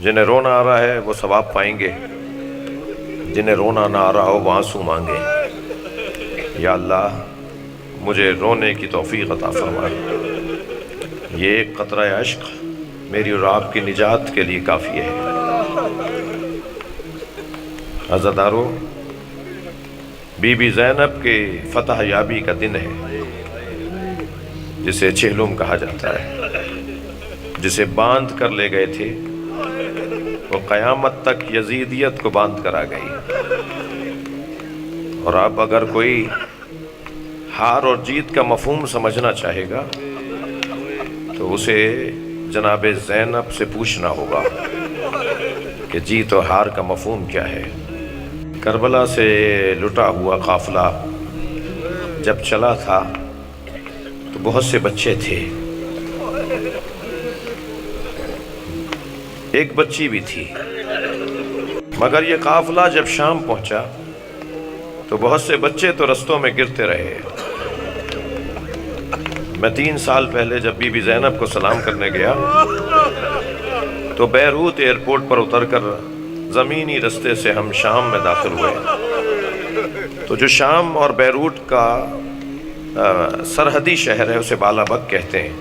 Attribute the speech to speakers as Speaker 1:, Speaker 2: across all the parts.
Speaker 1: جنہیں رونا آ رہا ہے وہ ثواب پائیں گے، جنہیں رونا نہ آ رہا ہو وہ آنسو مانگے۔ یا اللہ مجھے رونے کی توفیق عطا فرما، یہ ایک قطرہ عشق میری اور آپ کی نجات کے لیے کافی ہے۔ عزادارو، بی بی زینب کے فتح یابی کا دن ہے، جسے چہلم کہا جاتا ہے، جسے باندھ کر لے گئے تھے، وہ قیامت تک یزیدیت کو باندھ کر آ گئی۔ اور اب اگر کوئی ہار اور جیت کا مفہوم سمجھنا چاہے گا تو اسے جناب زینب سے پوچھنا ہوگا کہ جیت و ہار کا مفہوم کیا ہے۔ کربلا سے لٹا ہوا قافلہ جب چلا تھا تو بہت سے بچے تھے، ایک بچی بھی تھی، مگر یہ قافلہ جب شام پہنچا تو بہت سے بچے تو رستوں میں گرتے رہے۔ میں 3 سال پہلے جب بی بی زینب کو سلام کرنے گیا تو بیروت ایئرپورٹ پر اتر کر زمینی رستے سے ہم شام میں داخل ہوئے۔ تو جو شام اور بیروت کا سرحدی شہر ہے اسے بالابک کہتے ہیں،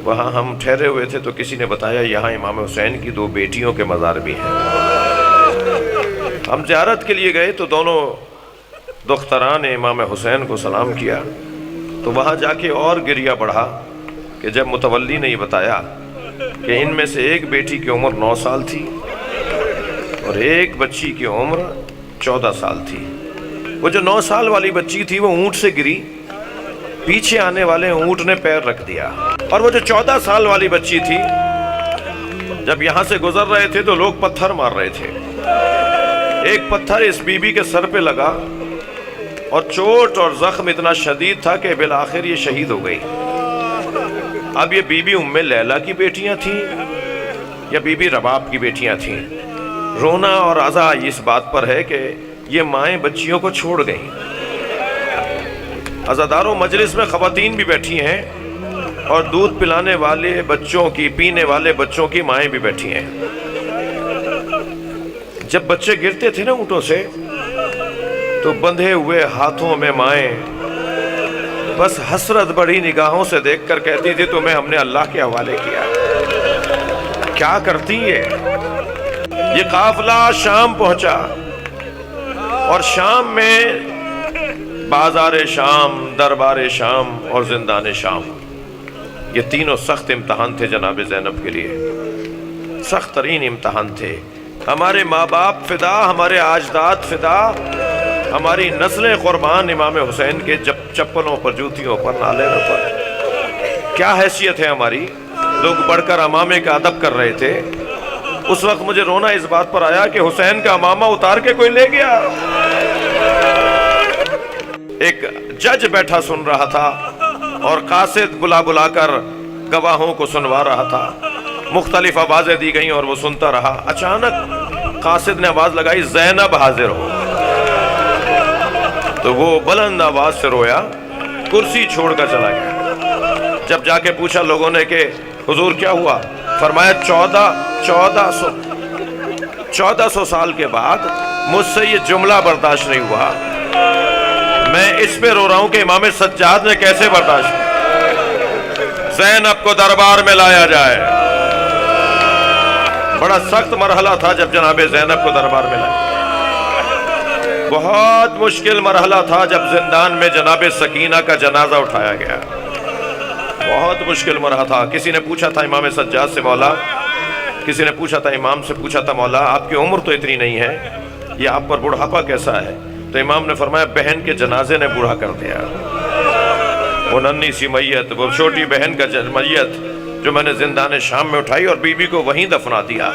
Speaker 1: وہاں ہم ٹھہرے ہوئے تھے تو کسی نے بتایا یہاں امام حسین کی 2 بیٹیوں کے مزار بھی ہیں۔ ہم زیارت کے لیے گئے تو دونوں دختران امام حسین کو سلام کیا تو وہاں جا کے اور گریہ بڑھا کہ جب متولی نے یہ بتایا کہ ان میں سے ایک بیٹی کی عمر 9 سال تھی اور ایک بچی کی عمر 14 سال تھی۔ وہ جو 9 سال والی بچی تھی وہ اونٹ سے گری، پیچھے آنے والے اونٹ نے پیر رکھ دیا، اور وہ جو 14 سال والی بچی تھی جب یہاں سے گزر رہے تھے تو لوگ پتھر مار رہے تھے۔ ایک پتھر اس بی بی کے سر پہ لگا اور چوٹ اور زخم اتنا شدید تھا کہ بالآخر یہ شہید ہو گئی۔ اب یہ بی بی ام لیلہ کی بیٹیاں تھیں یا بی بی رباب کی بیٹیاں تھیں؟ رونا اور عزا اس بات پر ہے کہ یہ مائیں بچیوں کو چھوڑ گئیں۔ عزاداروں، مجلس میں خواتین بھی بیٹھی ہیں اور دودھ پلانے والے بچوں کی، پینے والے بچوں کی مائیں بھی بیٹھی ہیں۔ جب بچے گرتے تھے نا اونٹوں سے تو بندھے ہوئے ہاتھوں میں مائیں بس حسرت بڑی نگاہوں سے دیکھ کر کہتی تھی تمہیں ہم نے اللہ کے حوالے کیا۔ کیا کرتی یہ قافلہ شام پہنچا اور شام میں بازار شام، دربار شام اور زندان شام، یہ تینوں سخت امتحان تھے جناب زینب کے لیے، سخت ترین امتحان تھے۔ ہمارے ماں باپ فدا، ہمارے اجداد فدا، ہماری نسلیں قربان امام حسین کے چپلوں پر، جوتیوں پر، نالینوں پر۔ کیا حیثیت ہے ہماری؟ لوگ بڑھ کر امامے کا ادب کر رہے تھے۔ اس وقت مجھے رونا اس بات پر آیا کہ حسین کا امامہ اتار کے کوئی لے گیا۔ ایک جج بیٹھا سن رہا تھا اور قاصد بلا کر گواہوں کو سنوا رہا تھا۔ مختلف آوازیں دی گئیں اور وہ سنتا رہا۔ اچانک قاصد نے آواز لگائی زینب حاضر ہو، تو وہ بلند آواز سے رویا، کرسی چھوڑ کر چلا گیا۔ جب جا کے پوچھا لوگوں نے کہ حضور کیا ہوا، فرمایا 1400 سال کے بعد مجھ سے یہ جملہ برداشت نہیں ہوا، میں اس پہ رو رہا ہوں کہ امام سجاد نے کیسے برداشت کیا۔ زینب کو دربار میں لایا جائے۔ بڑا سخت مرحلہ تھا جب جناب زینب کو دربار میں لایا۔ بہت مشکل مرحلہ تھا جب زندان میں جناب سکینہ کا جنازہ اٹھایا گیا۔ بہت مشکل مرحلہ تھا۔ کسی نے پوچھا تھا امام سجاد سے، مولا، کسی نے پوچھا تھا امام سے، پوچھا تھا مولا آپ کی عمر تو اتنی نہیں ہے، یہ آپ پر بڑھاپا کیسا ہے؟ تو امام نے فرمایا بہن کے جنازے نے بوڑھا کر دیا۔ وہ ننھی سی میت، وہ چھوٹی بہن کا میت جو میں نے زندان شام میں اٹھائی اور بی بی کو وہیں دفنا دیا۔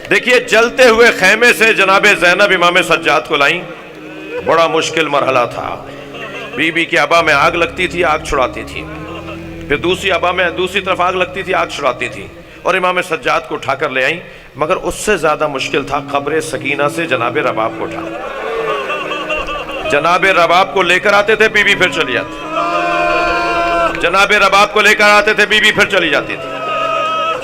Speaker 1: دیکھیے جلتے ہوئے خیمے سے جناب زینب امام سجاد کو لائیں، بڑا مشکل مرحلہ تھا۔ بی بی کی ابا میں آگ لگتی تھی، آگ چھڑاتی تھی، پھر دوسری ابا میں دوسری طرف آگ لگتی تھی، آگ چھڑاتی تھی، اور امام سجاد کو اٹھا کر لے آئیں۔ مگر اس سے زیادہ مشکل تھا قبر سکینہ سے جناب رباب کو اٹھانا۔ جناب رباب کو لے کر آتے تھے، بی بی پھر چلی جاتی، جناب رباب کو لے کر آتے تھے، بی بی پھر چلی جاتی تھی۔